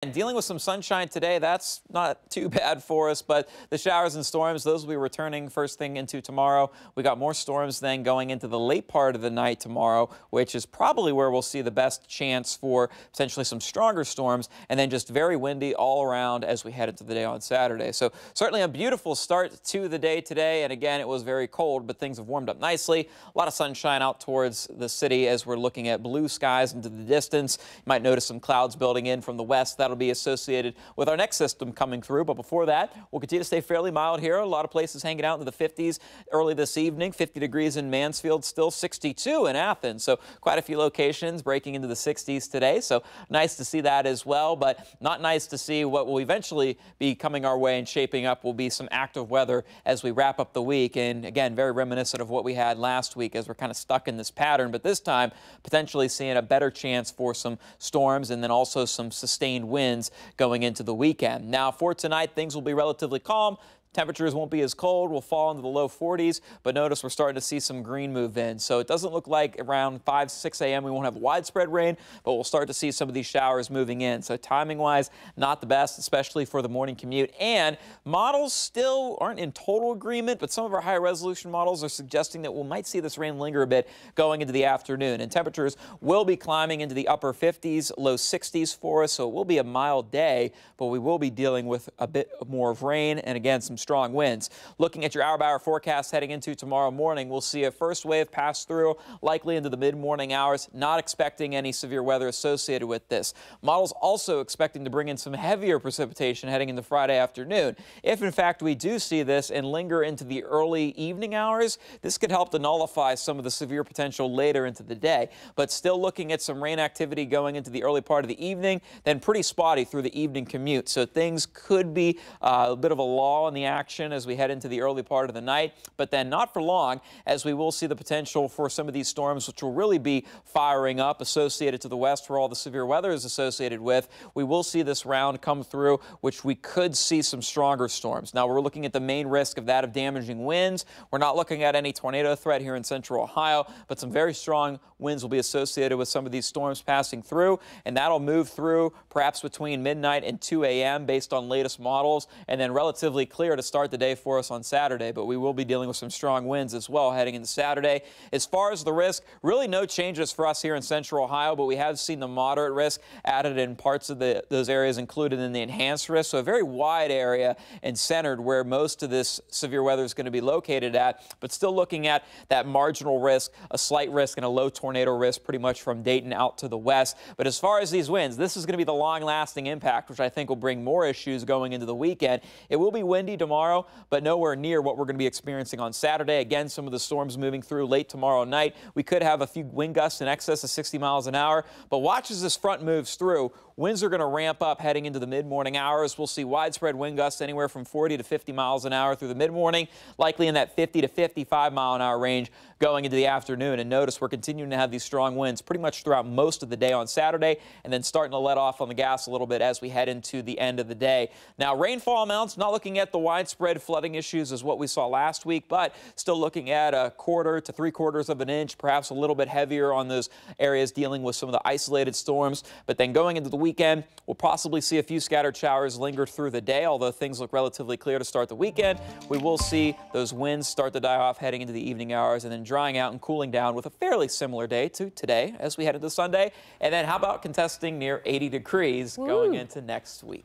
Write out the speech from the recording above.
And dealing with some sunshine today, that's not too bad for us, but the showers and storms, those will be returning first thing into tomorrow. We got more storms then going into the late part of the night tomorrow, which is probably where we'll see the best chance for potentially some stronger storms, and then just very windy all around as we head into the day on Saturday. So certainly a beautiful start to the day today, and again, it was very cold, but things have warmed up nicely. A lot of sunshine out towards the city as we're looking at blue skies into the distance. You might notice some clouds building in from the west. That'll be associated with our next system coming through. But before that, we'll continue to stay fairly mild here. A lot of places hanging out into the 50s early this evening. 50 degrees in Mansfield, still 62 in Athens. So quite a few locations breaking into the 60s today. So nice to see that as well, but not nice to see what will eventually be coming our way and shaping up will be some active weather as we wrap up the week. And again, very reminiscent of what we had last week as we're kind of stuck in this pattern, but this time potentially seeing a better chance for some storms and then also some sustained winds going into the weekend. Now for tonight, things will be relatively calm. Temperatures won't be as cold. We'll fall into the low 40s, but notice we're starting to see some green move in. So it doesn't look like around 5, 6 a.m. we won't have widespread rain, but we'll start to see some of these showers moving in. So timing-wise, not the best, especially for the morning commute. And models still aren't in total agreement, but some of our higher resolution models are suggesting that we might see this rain linger a bit going into the afternoon. And temperatures will be climbing into the upper 50s, low 60s for us. So it will be a mild day, but we will be dealing with a bit more of rain and again, some strong winds. Looking at your hour-by-hour forecast heading into tomorrow morning, we'll see a first wave pass through, likely into the mid-morning hours. Not expecting any severe weather associated with this. Models also expecting to bring in some heavier precipitation heading into Friday afternoon. If in fact we do see this and linger into the early evening hours, this could help to nullify some of the severe potential later into the day. But still looking at some rain activity going into the early part of the evening, then pretty spotty through the evening commute. So things could be a bit of a lull in the action as we head into the early part of the night, but then not for long, as we will see the potential for some of these storms, which will really be firing up associated to the west where all the severe weather is associated with. We will see this round come through, which we could see some stronger storms. Now we're looking at the main risk of that of damaging winds. We're not looking at any tornado threat here in central Ohio, but some very strong winds will be associated with some of these storms passing through, and that'll move through perhaps between midnight and 2 a.m. based on latest models, and then relatively clear to start the day for us on Saturday, but we will be dealing with some strong winds as well heading into Saturday. As far as the risk, really no changes for us here in central Ohio, but we have seen the moderate risk added in parts of those areas included in the enhanced risk. So a very wide area and centered where most of this severe weather is going to be located at, but still looking at that marginal risk, a slight risk and a low tornado risk pretty much from Dayton out to the west. But as far as these winds, this is going to be the long-lasting impact, which I think will bring more issues going into the weekend. It will be windy tomorrow, but nowhere near what we're going to be experiencing on Saturday. Again, some of the storms moving through late tomorrow night. We could have a few wind gusts in excess of 60 miles an hour, but watch as this front moves through. Winds are going to ramp up heading into the mid-morning hours. We'll see widespread wind gusts anywhere from 40 to 50 miles an hour through the mid-morning, likely in that 50 to 55 mile an hour range going into the afternoon. And notice we're continuing to have these strong winds pretty much throughout most of the day on Saturday, and then starting to let off on the gas a little bit as we head into the end of the day. Now, rainfall amounts, not looking at the widespread flooding issues as what we saw last week, but still looking at a quarter to 3/4 of an inch, perhaps a little bit heavier on those areas dealing with some of the isolated storms. But then going into the weekend, we'll possibly see a few scattered showers linger through the day, although things look relatively clear to start the weekend. We will see those winds start to die off heading into the evening hours and then drying out and cooling down with a fairly similar day to today as we head into Sunday. And then how about contesting near 80 degrees going into next week?